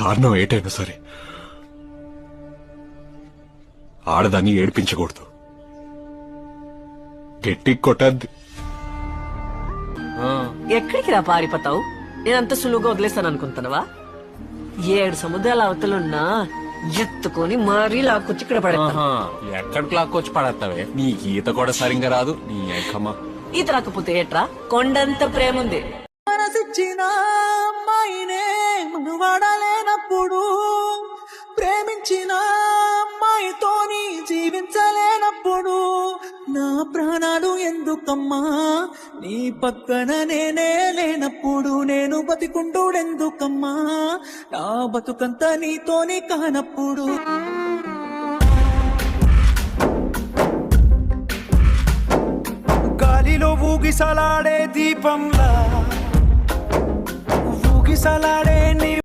కారణం ఏటైనా సరే ఆడదాన్ని ఏడిపించకూడదు, గట్టి కొట్టద్ది. ఎక్కడికి రా పారిపోతావు? నేనంత సులువుగా వదిలేస్తాను అనుకుంటున్నావా? 7 సముద్రాల అవతలున్నా ఎత్తుకొని మరీ లాక్కొచ్చి ఇక్కడ పడతా. ఎక్కడికి లాక్కొచ్చి పడతావే? నీకు ఈత కూడా సరిగ్గా రాదు. నీ అక్కమ్మ ఈత రాకపోతే ఏట్రా? కొండంత ప్రేమ ఉంది. మనసిచ్చిన అమ్మాయినే మనవాడలేనప్పుడు, ప్రేమించిన అమ్మాయితోని జీవించలేనప్పుడు, నా ప్రాణాలు ఎందుకమ్మా నీ పక్కన నేనే లేనప్పుడు, నేను బతికుంటూడెందుకమ్మా నా బతుకంతా నీతోని కానప్పుడు. గాలిలో ఊగిసలాడే దీపంలా ఊగిసలాడే నీ